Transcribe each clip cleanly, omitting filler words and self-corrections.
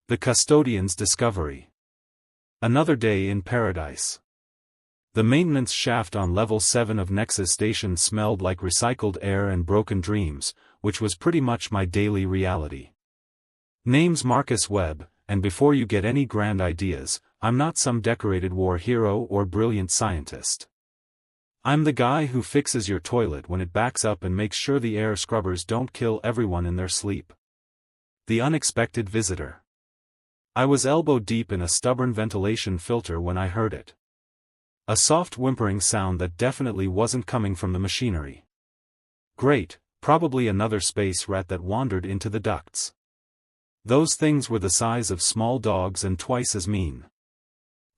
The Custodian's Discovery. Another day in paradise. The maintenance shaft on level 7 of Nexus Station smelled like recycled air and broken dreams, which was pretty much my daily reality. Name's Marcus Webb, and before you get any grand ideas, I'm not some decorated war hero or brilliant scientist. I'm the guy who fixes your toilet when it backs up and makes sure the air scrubbers don't kill everyone in their sleep. The unexpected visitor. I was elbow deep in a stubborn ventilation filter when I heard it. A soft whimpering sound that definitely wasn't coming from the machinery. Great, probably another space rat that wandered into the ducts. Those things were the size of small dogs and twice as mean.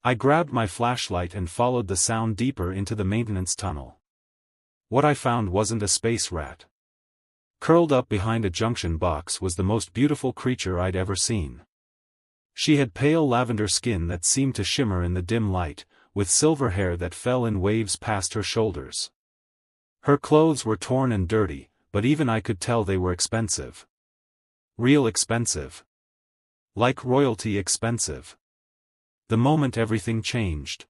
I grabbed my flashlight and followed the sound deeper into the maintenance tunnel. What I found wasn't a space rat. Curled up behind a junction box was the most beautiful creature I'd ever seen. She had pale lavender skin that seemed to shimmer in the dim light, with silver hair that fell in waves past her shoulders. Her clothes were torn and dirty, but even I could tell they were expensive. Real expensive. Like royalty expensive. The moment everything changed.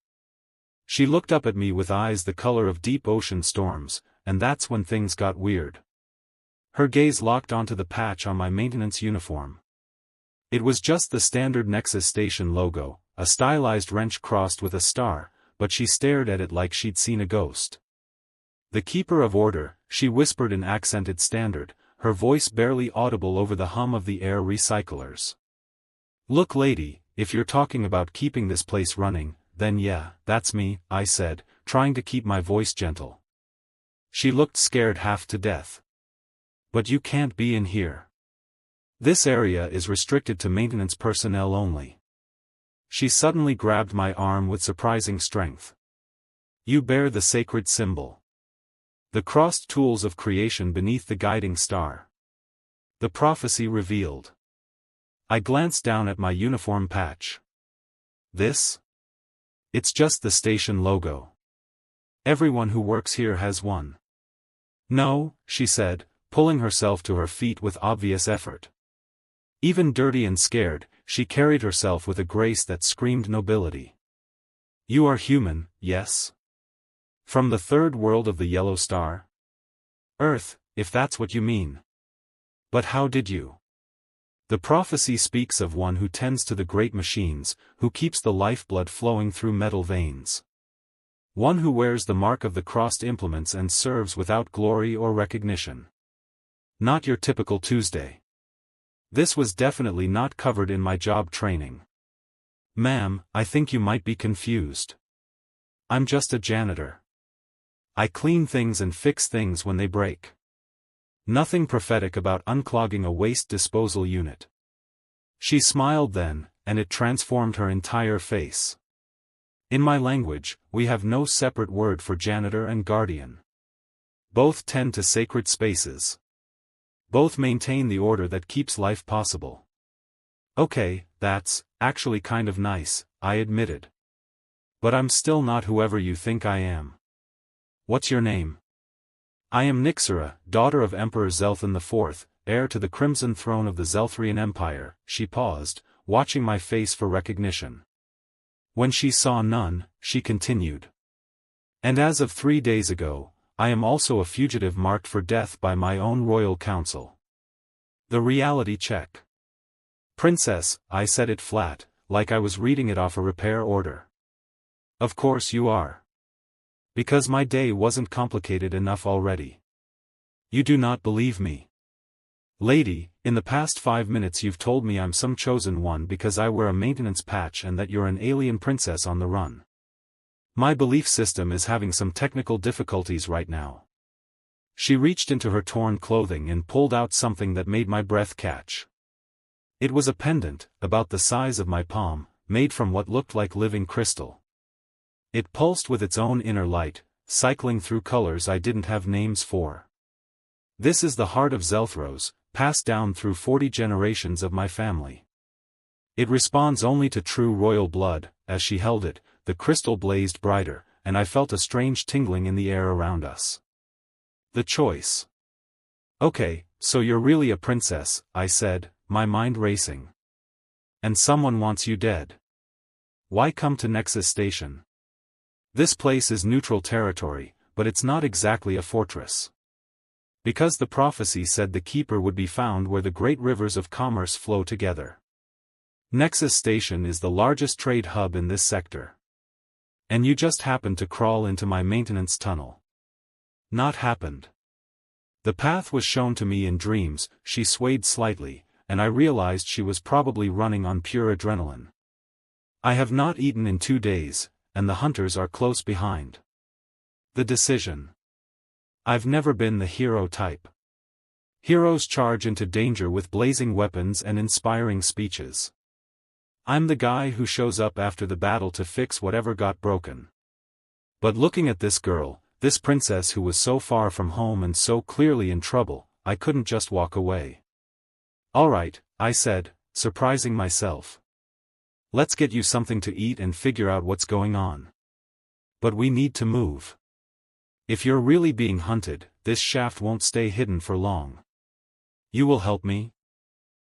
She looked up at me with eyes the color of deep ocean storms, and that's when things got weird. Her gaze locked onto the patch on my maintenance uniform. It was just the standard Nexus Station logo, a stylized wrench crossed with a star, but she stared at it like she'd seen a ghost. The Keeper of Order, she whispered in accented standard, her voice barely audible over the hum of the air recyclers. Look lady, if you're talking about keeping this place running, then yeah, that's me, I said, trying to keep my voice gentle. She looked scared half to death. But you can't be in here. This area is restricted to maintenance personnel only. She suddenly grabbed my arm with surprising strength. You bear the sacred symbol. The crossed tools of creation beneath the guiding star. The prophecy revealed. I glanced down at my uniform patch. This? It's just the station logo. Everyone who works here has one. No, she said, pulling herself to her feet with obvious effort. Even dirty and scared, she carried herself with a grace that screamed nobility. You are human, yes? From the third world of the yellow star? Earth, if that's what you mean. But how did you? The prophecy speaks of one who tends to the great machines, who keeps the lifeblood flowing through metal veins. One who wears the mark of the crossed implements and serves without glory or recognition. Not your typical Tuesday. This was definitely not covered in my job training. Ma'am, I think you might be confused. I'm just a janitor. I clean things and fix things when they break. Nothing prophetic about unclogging a waste disposal unit. She smiled then, and it transformed her entire face. In my language, we have no separate word for janitor and guardian. Both tend to sacred spaces. Both maintain the order that keeps life possible. Okay, that's actually kind of nice, I admitted. But I'm still not whoever you think I am. What's your name? I am Nixera, daughter of Emperor Zelthan IV, heir to the Crimson Throne of the Zelthrian Empire. She paused, watching my face for recognition. When she saw none, she continued. And as of 3 days ago, I am also a fugitive marked for death by my own royal council. The reality check. Princess, I said it flat, like I was reading it off a repair order. Of course you are. Because my day wasn't complicated enough already. You do not believe me. Lady, in the past 5 minutes you've told me I'm some chosen one because I wear a maintenance patch and that you're an alien princess on the run. My belief system is having some technical difficulties right now. She reached into her torn clothing and pulled out something that made my breath catch. It was a pendant, about the size of my palm, made from what looked like living crystal. It pulsed with its own inner light, cycling through colors I didn't have names for. This is the heart of Zelthros, passed down through 40 generations of my family. It responds only to true royal blood. As she held it, the crystal blazed brighter, and I felt a strange tingling in the air around us. The choice. Okay, so you're really a princess, I said, my mind racing. And someone wants you dead. Why come to Nexus Station? This place is neutral territory, but it's not exactly a fortress. Because the prophecy said the Keeper would be found where the great rivers of commerce flow together. Nexus Station is the largest trade hub in this sector. And you just happened to crawl into my maintenance tunnel. Not happened. The path was shown to me in dreams. She swayed slightly, and I realized she was probably running on pure adrenaline. I have not eaten in 2 days, and the hunters are close behind. The decision. I've never been the hero type. Heroes charge into danger with blazing weapons and inspiring speeches. I'm the guy who shows up after the battle to fix whatever got broken. But looking at this girl, this princess who was so far from home and so clearly in trouble, I couldn't just walk away. All right, I said, surprising myself. Let's get you something to eat and figure out what's going on. But we need to move. If you're really being hunted, this shaft won't stay hidden for long. You will help me?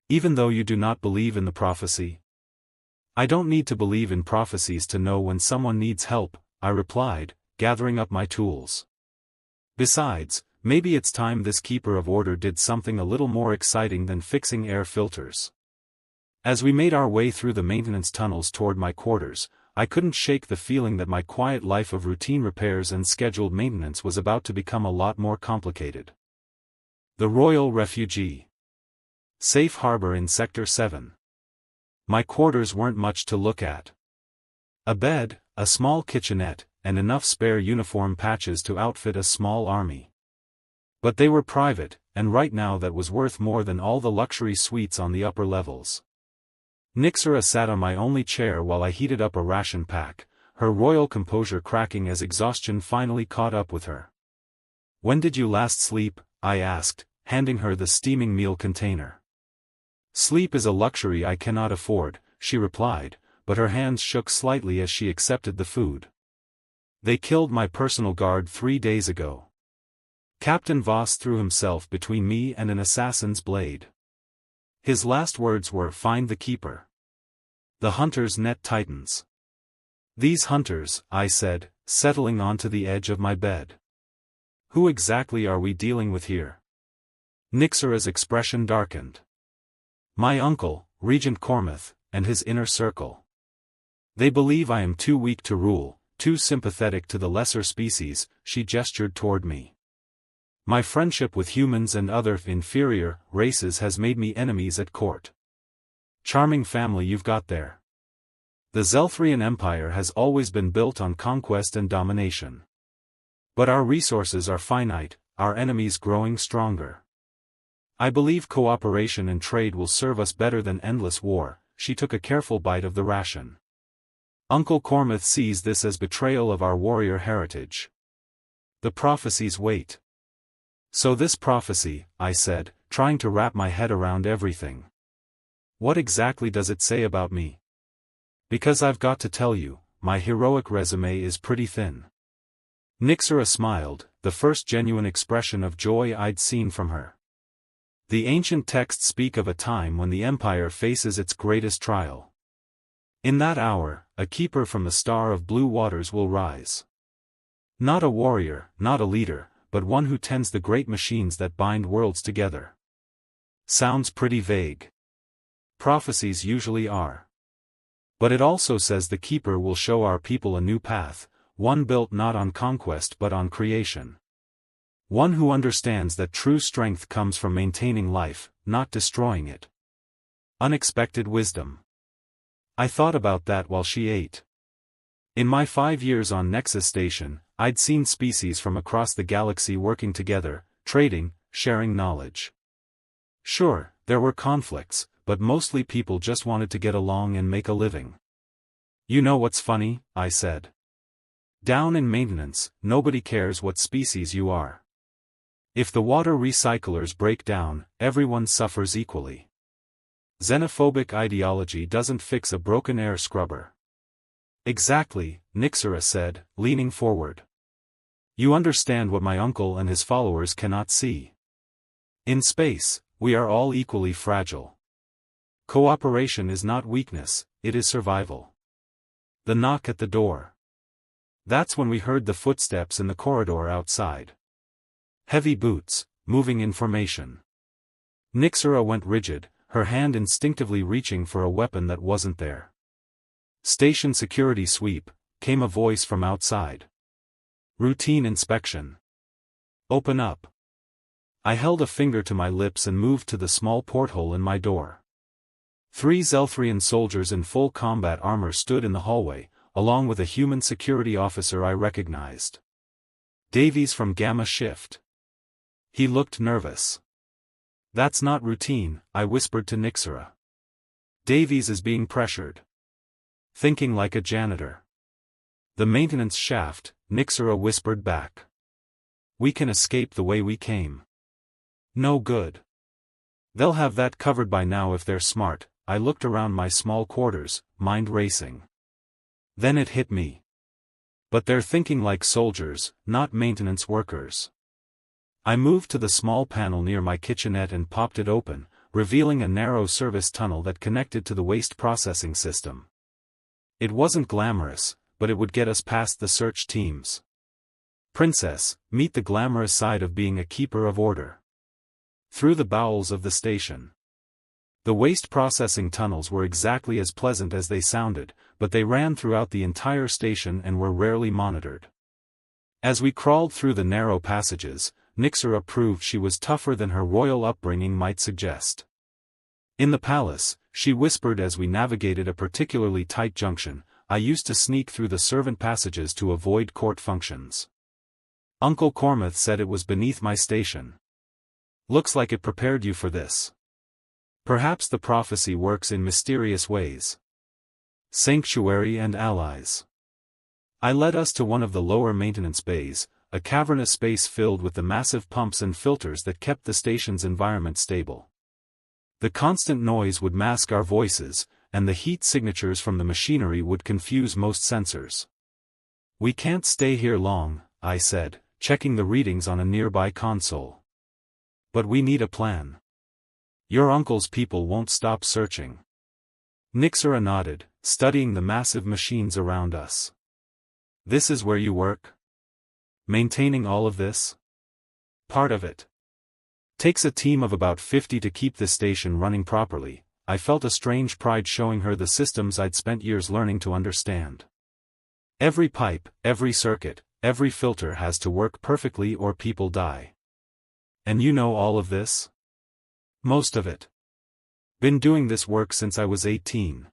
Even though you do not believe in the prophecy? I don't need to believe in prophecies to know when someone needs help, I replied, gathering up my tools. Besides, maybe it's time this keeper of order did something a little more exciting than fixing air filters. As we made our way through the maintenance tunnels toward my quarters, I couldn't shake the feeling that my quiet life of routine repairs and scheduled maintenance was about to become a lot more complicated. The Royal Refugee. Safe harbor in Sector 7. My quarters weren't much to look at. A bed, a small kitchenette, and enough spare uniform patches to outfit a small army. But they were private, and right now that was worth more than all the luxury suites on the upper levels. Nixera sat on my only chair while I heated up a ration pack, her royal composure cracking as exhaustion finally caught up with her. When did you last sleep? I asked, handing her the steaming meal container. Sleep is a luxury I cannot afford, she replied, but her hands shook slightly as she accepted the food. They killed my personal guard 3 days ago. Captain Voss threw himself between me and an assassin's blade. His last words were, "Find the keeper. The hunters net tightens." These hunters, I said, settling onto the edge of my bed. Who exactly are we dealing with here? Nixera's expression darkened. My uncle, Regent Cormath, and his inner circle. They believe I am too weak to rule, too sympathetic to the lesser species, she gestured toward me. My friendship with humans and other inferior races has made me enemies at court. Charming family you've got there. The Zelthrian Empire has always been built on conquest and domination. But our resources are finite, our enemies growing stronger. I believe cooperation and trade will serve us better than endless war. She took a careful bite of the ration. Uncle Cormath sees this as betrayal of our warrior heritage. The prophecy's weight. So this prophecy, I said, trying to wrap my head around everything. What exactly does it say about me? Because I've got to tell you, my heroic resume is pretty thin. Nixera smiled, the first genuine expression of joy I'd seen from her. The ancient texts speak of a time when the Empire faces its greatest trial. In that hour, a keeper from the Star of Blue Waters will rise. Not a warrior, not a leader, but one who tends the great machines that bind worlds together. Sounds pretty vague. Prophecies usually are. But it also says the keeper will show our people a new path, one built not on conquest but on creation. One who understands that true strength comes from maintaining life, not destroying it. Unexpected wisdom. I thought about that while she ate. In my 5 years on Nexus Station, I'd seen species from across the galaxy working together, trading, sharing knowledge. Sure, there were conflicts, but mostly people just wanted to get along and make a living. You know what's funny? I said. Down in maintenance, nobody cares what species you are. If the water recyclers break down, everyone suffers equally. Xenophobic ideology doesn't fix a broken air scrubber. Exactly, Nixera said, leaning forward. You understand what my uncle and his followers cannot see. In space, we are all equally fragile. Cooperation is not weakness, it is survival. The knock at the door. That's when we heard the footsteps in the corridor outside. Heavy boots, moving in formation. Nixera went rigid, her hand instinctively reaching for a weapon that wasn't there. "Station security sweep," came a voice from outside. "Routine inspection. Open up." I held a finger to my lips and moved to the small porthole in my door. 3 Zelthrian soldiers in full combat armor stood in the hallway, along with a human security officer I recognized. Davies from Gamma Shift. He looked nervous. "That's not routine," I whispered to Nixera. "Davies is being pressured." "Thinking like a janitor." "The maintenance shaft," Nixera whispered back. "We can escape the way we came." "No good. They'll have that covered by now if they're smart." I looked around my small quarters, mind racing. Then it hit me. But they're thinking like soldiers, not maintenance workers. I moved to the small panel near my kitchenette and popped it open, revealing a narrow service tunnel that connected to the waste processing system. It wasn't glamorous, but it would get us past the search teams. Princess, meet the glamorous side of being a keeper of order. Through the bowels of the station. The waste processing tunnels were exactly as pleasant as they sounded, but they ran throughout the entire station and were rarely monitored. As we crawled through the narrow passages, Nixera proved she was tougher than her royal upbringing might suggest. In the palace, she whispered as we navigated a particularly tight junction, I used to sneak through the servant passages to avoid court functions. Uncle Cormath said it was beneath my station. Looks like it prepared you for this. Perhaps the prophecy works in mysterious ways. Sanctuary and allies. I led us to one of the lower maintenance bays, a cavernous space filled with the massive pumps and filters that kept the station's environment stable. The constant noise would mask our voices, and the heat signatures from the machinery would confuse most sensors. "We can't stay here long," I said, checking the readings on a nearby console. "But we need a plan. Your uncle's people won't stop searching." Nixera nodded, studying the massive machines around us. "This is where you work? Maintaining all of this?" "Part of it. Takes a team of about 50 to keep the station running properly." I felt a strange pride showing her the systems I'd spent years learning to understand. Every pipe, every circuit, every filter has to work perfectly or people die. "And you know all of this?" "Most of it. Been doing this work since I was 18.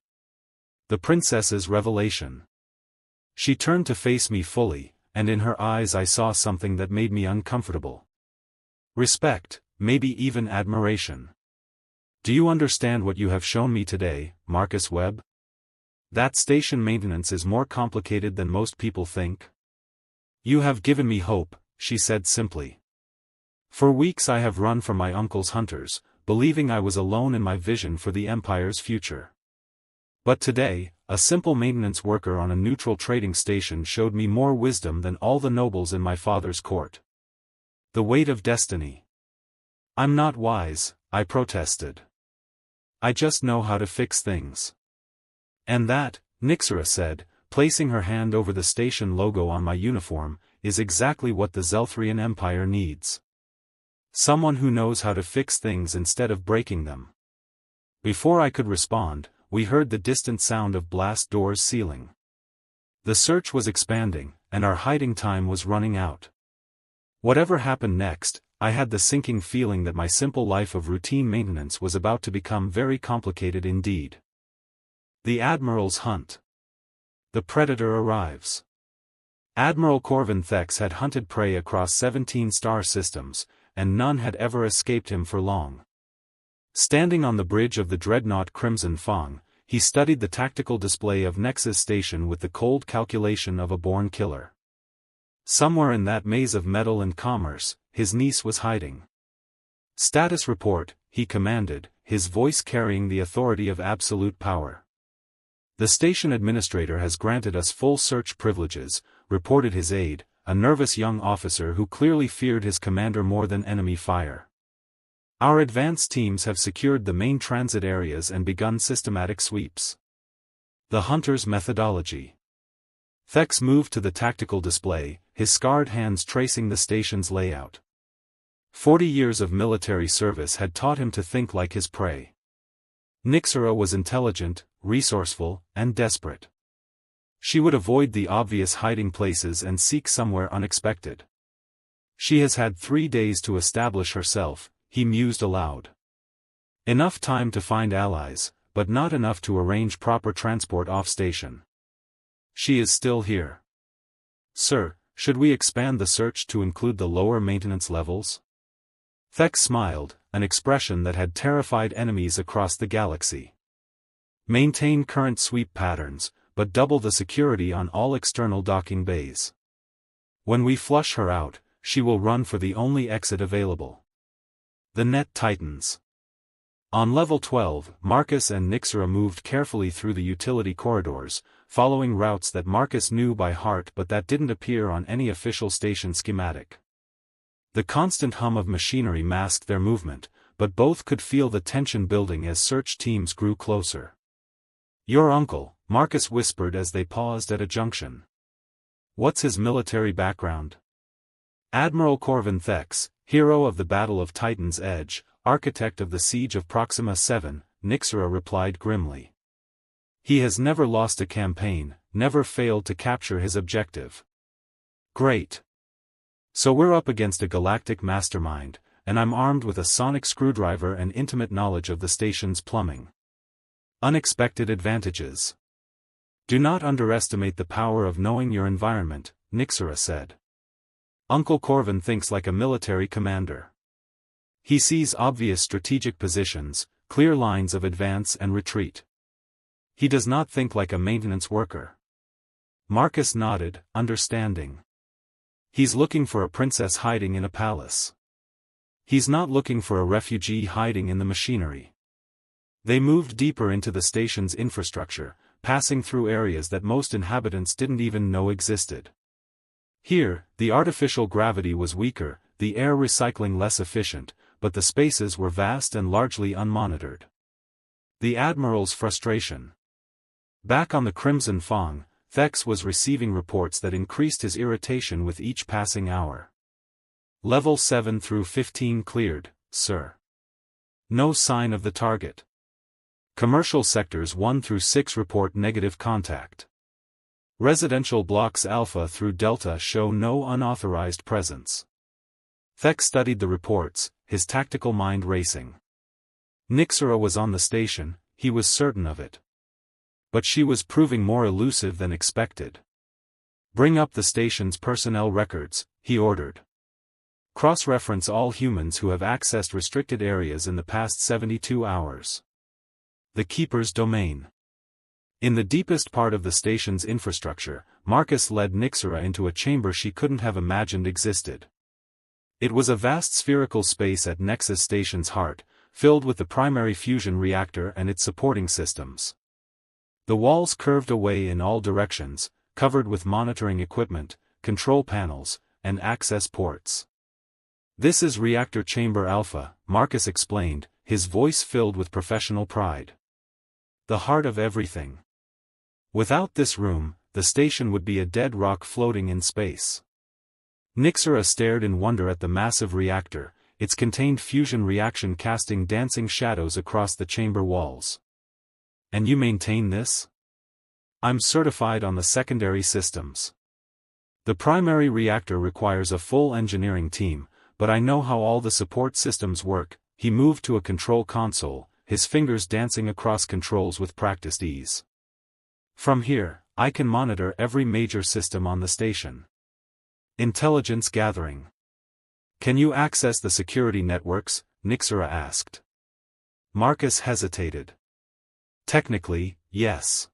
The princess's revelation." She turned to face me fully, and in her eyes I saw something that made me uncomfortable. Respect, maybe even admiration. "Do you understand what you have shown me today, Marcus Webb? That station maintenance is more complicated than most people think." "You have given me hope," she said simply. "For weeks I have run from my uncle's hunters, believing I was alone in my vision for the Empire's future. But today, a simple maintenance worker on a neutral trading station showed me more wisdom than all the nobles in my father's court. The weight of destiny." "I'm not wise," I protested. "I just know how to fix things." "And that," Nixera said, placing her hand over the station logo on my uniform, "is exactly what the Zelthrian Empire needs. Someone who knows how to fix things instead of breaking them." Before I could respond, we heard the distant sound of blast doors sealing. The search was expanding, and our hiding time was running out. Whatever happened next, I had the sinking feeling that my simple life of routine maintenance was about to become very complicated indeed. The Admiral's hunt. The Predator arrives. Admiral Corvin Thex had hunted prey across 17 star systems, and none had ever escaped him for long. Standing on the bridge of the dreadnought Crimson Fang, he studied the tactical display of Nexus Station with the cold calculation of a born killer. Somewhere in that maze of metal and commerce, his niece was hiding. "Status report," he commanded, his voice carrying the authority of absolute power. "The station administrator has granted us full search privileges," reported his aide, a nervous young officer who clearly feared his commander more than enemy fire. Our advance teams have secured the main transit areas and begun systematic sweeps. The Hunter's methodology. Thex moved to the tactical display, his scarred hands tracing the station's layout. 40 years of military service had taught him to think like his prey. Nyxera was intelligent, resourceful, and desperate. She would avoid the obvious hiding places and seek somewhere unexpected. She has had 3 days to establish herself, he mused aloud. Enough time to find allies, but not enough to arrange proper transport off-station. She is still here. Sir, should we expand the search to include the lower maintenance levels? Thex smiled, an expression that had terrified enemies across the galaxy. Maintain current sweep patterns, but double the security on all external docking bays. When we flush her out, she will run for the only exit available. The net tightens. On level 12, Marcus and Nyxera moved carefully through the utility corridors, following routes that Marcus knew by heart but that didn't appear on any official station schematic. The constant hum of machinery masked their movement, but both could feel the tension building as search teams grew closer. "Your uncle," Marcus whispered as they paused at a junction. "What's his military background?" "Admiral Corvin Thex, hero of the Battle of Titan's Edge, architect of the Siege of Proxima 7, Nyxera replied grimly. "He has never lost a campaign, never failed to capture his objective." "Great. So we're up against a galactic mastermind, and I'm armed with a sonic screwdriver and intimate knowledge of the station's plumbing. Unexpected advantages. Do not underestimate the power of knowing your environment," Nyxera said. "Uncle Corvin thinks like a military commander. He sees obvious strategic positions, clear lines of advance and retreat. He does not think like a maintenance worker." Marcus nodded, understanding. "He's looking for a princess hiding in a palace. He's not looking for a refugee hiding in the machinery." They moved deeper into the station's infrastructure, passing through areas that most inhabitants didn't even know existed. Here, the artificial gravity was weaker, the air recycling less efficient, but the spaces were vast and largely unmonitored. The Admiral's frustration. Back on the Crimson Fong, Thex was receiving reports that increased his irritation with each passing hour. "Level 7 through 15 cleared, sir. No sign of the target. Commercial sectors 1 through 6 report negative contact. Residential blocks Alpha through Delta show no unauthorized presence." Thex studied the reports, his tactical mind racing. Nyxera was on the station, he was certain of it. But she was proving more elusive than expected. "Bring up the station's personnel records," he ordered. "Cross-reference all humans who have accessed restricted areas in the past 72 hours. The Keeper's Domain." In the deepest part of the station's infrastructure, Marcus led Nyxera into a chamber she couldn't have imagined existed. It was a vast spherical space at Nexus Station's heart, filled with the primary fusion reactor and its supporting systems. The walls curved away in all directions, covered with monitoring equipment, control panels, and access ports. "This is Reactor Chamber Alpha," Marcus explained, his voice filled with professional pride. "The heart of everything. Without this room, the station would be a dead rock floating in space." Nyxera stared in wonder at the massive reactor, its contained fusion reaction casting dancing shadows across the chamber walls. "And you maintain this?" "I'm certified on the secondary systems. The primary reactor requires a full engineering team, but I know how all the support systems work." He moved to a control console, his fingers dancing across controls with practiced ease. "From here, I can monitor every major system on the station." Intelligence gathering. "Can you access the security networks?" Nyxera asked. Marcus hesitated. "Technically, yes.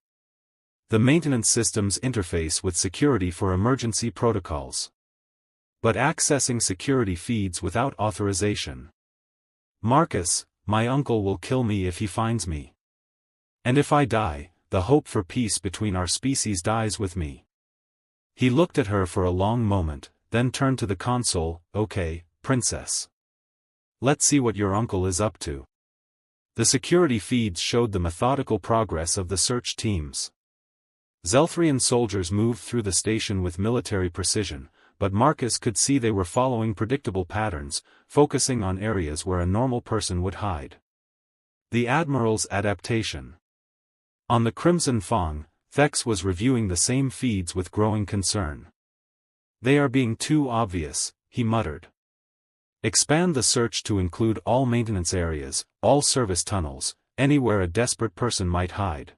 The maintenance systems interface with security for emergency protocols. But accessing security feeds without authorization. Marcus, my uncle will kill me if he finds me. And if I die, the hope for peace between our species dies with me." He looked at her for a long moment, then turned to the console. "Okay, princess. Let's see what your uncle is up to. The security feeds showed the methodical progress of the search teams. Zelthrian soldiers moved through the station with military precision, but Marcus could see they were following predictable patterns, focusing on areas where a normal person would hide. The Admiral's adaptation. On the Crimson Fong, Thex was reviewing the same feeds with growing concern. They are being too obvious, he muttered. Expand the search to include all maintenance areas, all service tunnels, anywhere a desperate person might hide.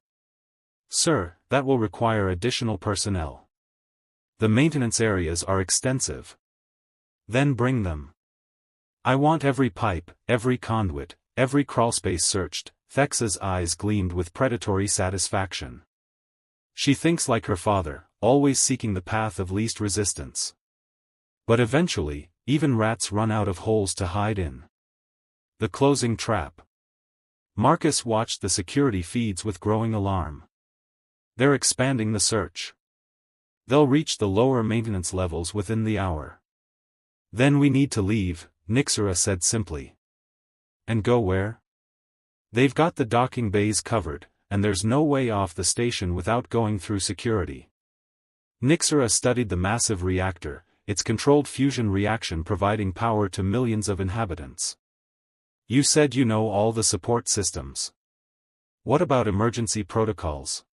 Sir, that will require additional personnel. The maintenance areas are extensive. Then bring them. I want every pipe, every conduit, every crawlspace searched. Thex's eyes gleamed with predatory satisfaction. She thinks like her father, always seeking the path of least resistance. But eventually, even rats run out of holes to hide in. The closing trap. Marcus watched the security feeds with growing alarm. They're expanding the search. They'll reach the lower maintenance levels within the hour. Then we need to leave, Nixera said simply. And go where? They've got the docking bays covered, and there's no way off the station without going through security. Nixera studied the massive reactor, its controlled fusion reaction providing power to millions of inhabitants. You said you know all the support systems. What about emergency protocols?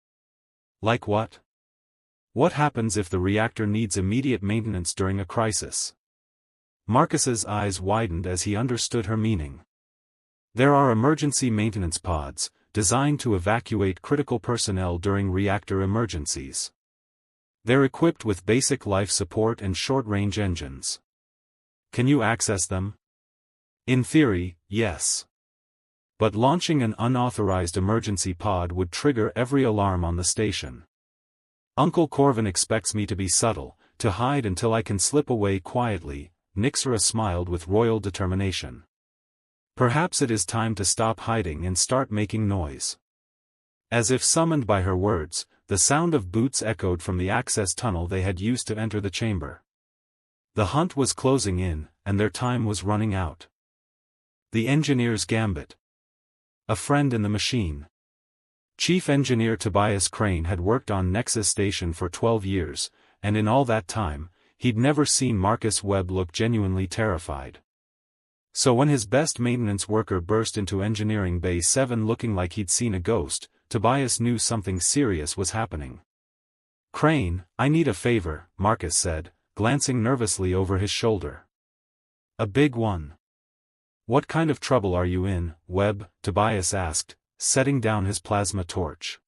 Like what? What happens if the reactor needs immediate maintenance during a crisis? Marcus's eyes widened as he understood her meaning. There are emergency maintenance pods, designed to evacuate critical personnel during reactor emergencies. They're equipped with basic life support and short-range engines. Can you access them? In theory, yes. But launching an unauthorized emergency pod would trigger every alarm on the station. Uncle Corvin expects me to be subtle, to hide until I can slip away quietly. Nixera smiled with royal determination. Perhaps it is time to stop hiding and start making noise. As if summoned by her words, the sound of boots echoed from the access tunnel they had used to enter the chamber. The hunt was closing in, and their time was running out. The engineer's gambit. A friend in the machine. Chief Engineer Tobias Crane had worked on Nexus Station for 12 years, and in all that time, he'd never seen Marcus Webb look genuinely terrified. So when his best maintenance worker burst into Engineering Bay 7 looking like he'd seen a ghost, Tobias knew something serious was happening. Crane, I need a favor, Marcus said, glancing nervously over his shoulder. A big one. What kind of trouble are you in, Webb? Tobias asked, setting down his plasma torch.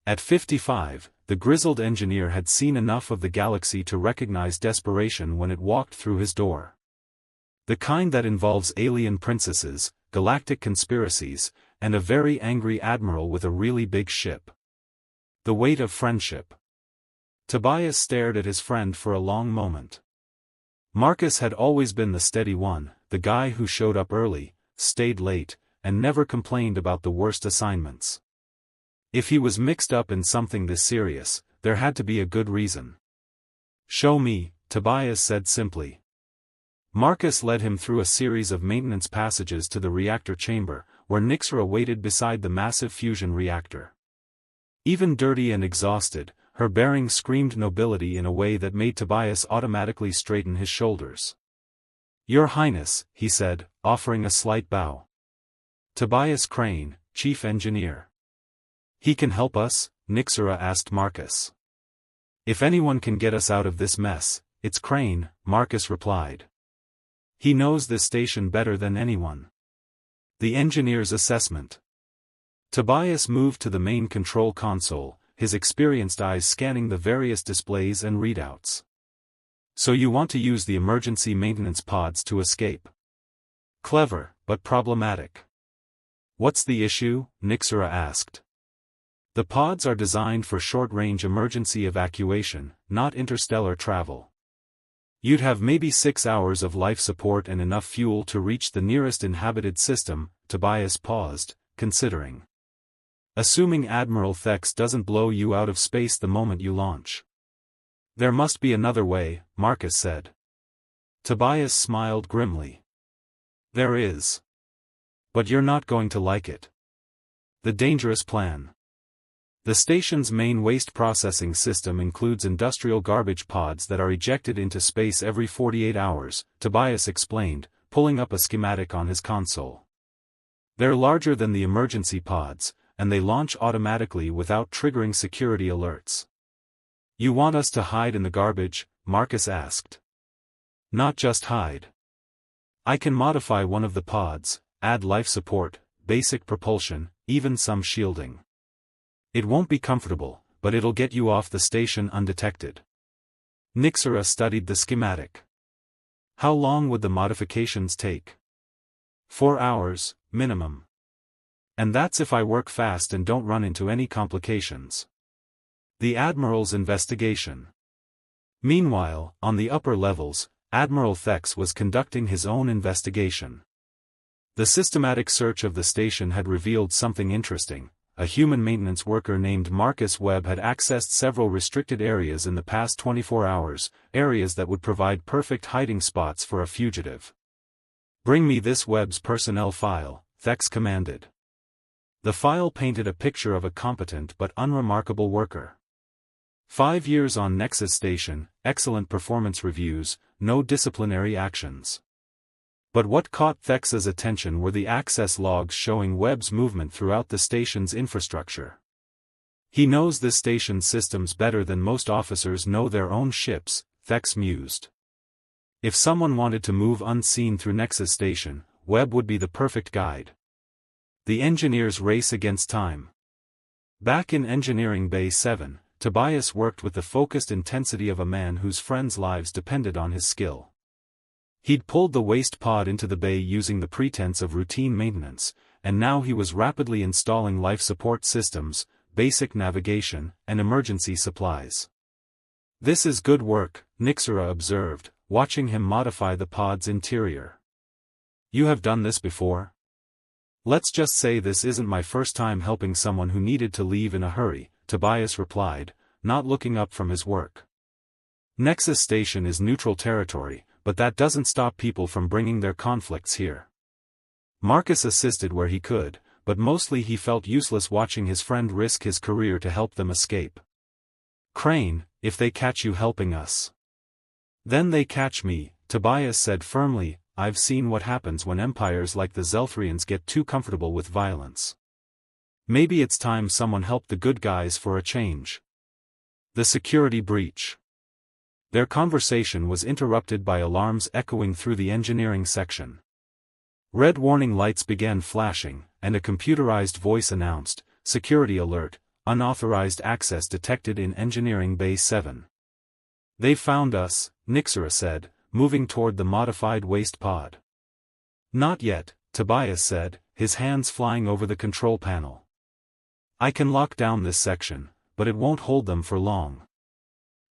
At 55, the grizzled engineer had seen enough of the galaxy to recognize desperation when it walked through his door. The kind that involves alien princesses, galactic conspiracies, and a very angry admiral with a really big ship. The weight of friendship. Tobias stared at his friend for a long moment. Marcus had always been the steady one, the guy who showed up early, stayed late, and never complained about the worst assignments. If he was mixed up in something this serious, there had to be a good reason. Show me, Tobias said simply. Marcus led him through a series of maintenance passages to the reactor chamber, where Nixera waited beside the massive fusion reactor. Even dirty and exhausted, her bearing screamed nobility in a way that made Tobias automatically straighten his shoulders. Your Highness, he said, offering a slight bow. Tobias Crane, Chief Engineer. He can help us? Nixera asked Marcus. If anyone can get us out of this mess, it's Crane, Marcus replied. He knows this station better than anyone. The engineer's assessment. Tobias moved to the main control console, his experienced eyes scanning the various displays and readouts. So you want to use the emergency maintenance pods to escape? Clever, but problematic. What's the issue? Nixera asked. The pods are designed for short-range emergency evacuation, not interstellar travel. You'd have maybe 6 hours of life support and enough fuel to reach the nearest inhabited system. Tobias paused, considering. Assuming Admiral Thex doesn't blow you out of space the moment you launch. There must be another way, Marcus said. Tobias smiled grimly. There is. But you're not going to like it. The dangerous plan. The station's main waste processing system includes industrial garbage pods that are ejected into space every 48 hours, Tobias explained, pulling up a schematic on his console. They're larger than the emergency pods, and they launch automatically without triggering security alerts. You want us to hide in the garbage? Marcus asked. Not just hide. I can modify one of the pods, add life support, basic propulsion, even some shielding. It won't be comfortable, but it'll get you off the station undetected. Nixera studied the schematic. How long would the modifications take? 4 hours, minimum. And that's if I work fast and don't run into any complications. The Admiral's investigation. Meanwhile, on the upper levels, Admiral Thex was conducting his own investigation. The systematic search of the station had revealed something interesting. A human maintenance worker named Marcus Webb had accessed several restricted areas in the past 24 hours, areas that would provide perfect hiding spots for a fugitive. Bring me this Webb's personnel file, Thex commanded. The file painted a picture of a competent but unremarkable worker. 5 years on Nexus Station, excellent performance reviews, no disciplinary actions. But what caught Thex's attention were the access logs showing Webb's movement throughout the station's infrastructure. He knows this station's systems better than most officers know their own ships, Thex mused. If someone wanted to move unseen through Nexus Station, Webb would be the perfect guide. The engineers race against time. Back in Engineering Bay 7, Tobias worked with the focused intensity of a man whose friends' lives depended on his skill. He'd pulled the waste pod into the bay using the pretense of routine maintenance, and now he was rapidly installing life support systems, basic navigation, and emergency supplies. This is good work, Nixera observed, watching him modify the pod's interior. You have done this before? Let's just say this isn't my first time helping someone who needed to leave in a hurry, Tobias replied, not looking up from his work. Nexus Station is neutral territory, but that doesn't stop people from bringing their conflicts here. Marcus assisted where he could, but mostly he felt useless watching his friend risk his career to help them escape. Crane, if they catch you helping us. Then they catch me, Tobias said firmly. I've seen what happens when empires like the Zelthrians get too comfortable with violence. Maybe it's time someone helped the good guys for a change. The security breach. Their conversation was interrupted by alarms echoing through the engineering section. Red warning lights began flashing, and a computerized voice announced, "Security alert, unauthorized access detected in Engineering Bay 7. They found us," Nixera said, moving toward the modified waste pod. Not yet, Tobias said, his hands flying over the control panel. I can lock down this section, but it won't hold them for long.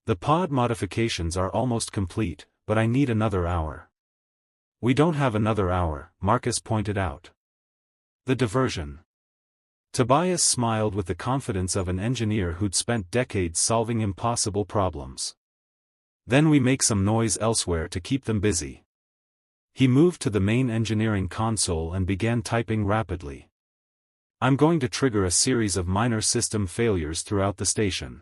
The pod modifications are almost complete, but I need another hour. We don't have another hour, Marcus pointed out. The diversion. Tobias smiled with the confidence of an engineer who'd spent decades solving impossible problems. Then we make some noise elsewhere to keep them busy. He moved to the main engineering console and began typing rapidly. I'm going to trigger a series of minor system failures throughout the station.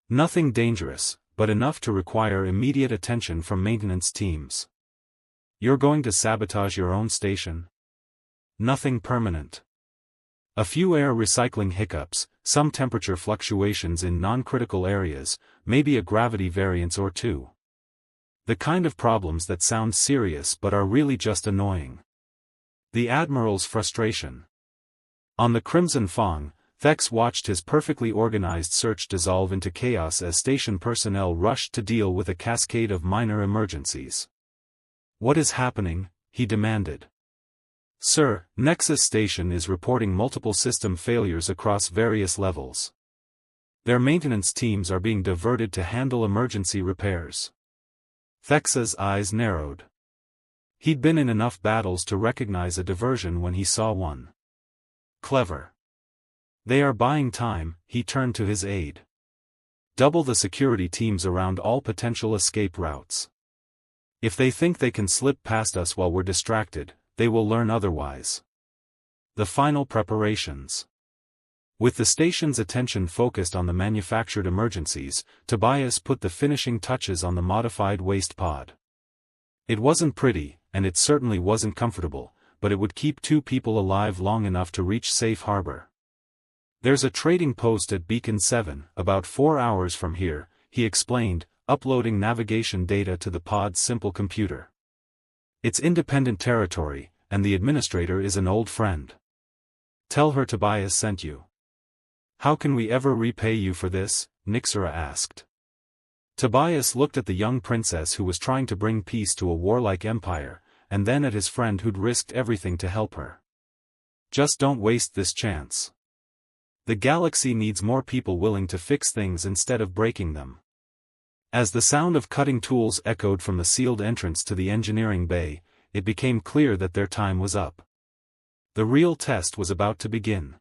Nothing dangerous, but enough to require immediate attention from maintenance teams. You're going to sabotage your own station? Nothing permanent. A few air recycling hiccups, some temperature fluctuations in non-critical areas, maybe a gravity variance or two. The kind of problems that sound serious but are really just annoying. The Admiral's frustration. On the Crimson Fong, Thex watched his perfectly organized search dissolve into chaos as station personnel rushed to deal with a cascade of minor emergencies. What is happening? He demanded. Sir, Nexus Station is reporting multiple system failures across various levels. Their maintenance teams are being diverted to handle emergency repairs. Thex's eyes narrowed. He'd been in enough battles to recognize a diversion when he saw one. Clever. They are buying time, he turned to his aide. Double the security teams around all potential escape routes. If they think they can slip past us while we're distracted, they will learn otherwise. The final preparations. With the station's attention focused on the manufactured emergencies, Tobias put the finishing touches on the modified waste pod. It wasn't pretty, and it certainly wasn't comfortable, but it would keep 2 people alive long enough to reach safe harbor. There's a trading post at Beacon 7, about 4 hours from here, he explained, uploading navigation data to the pod's simple computer. It's independent territory, and the administrator is an old friend. Tell her Tobias sent you. How can we ever repay you for this? Nixera asked. Tobias looked at the young princess who was trying to bring peace to a warlike empire, and then at his friend who'd risked everything to help her. Just don't waste this chance. The galaxy needs more people willing to fix things instead of breaking them. As the sound of cutting tools echoed from the sealed entrance to the engineering bay, it became clear that their time was up. The real test was about to begin.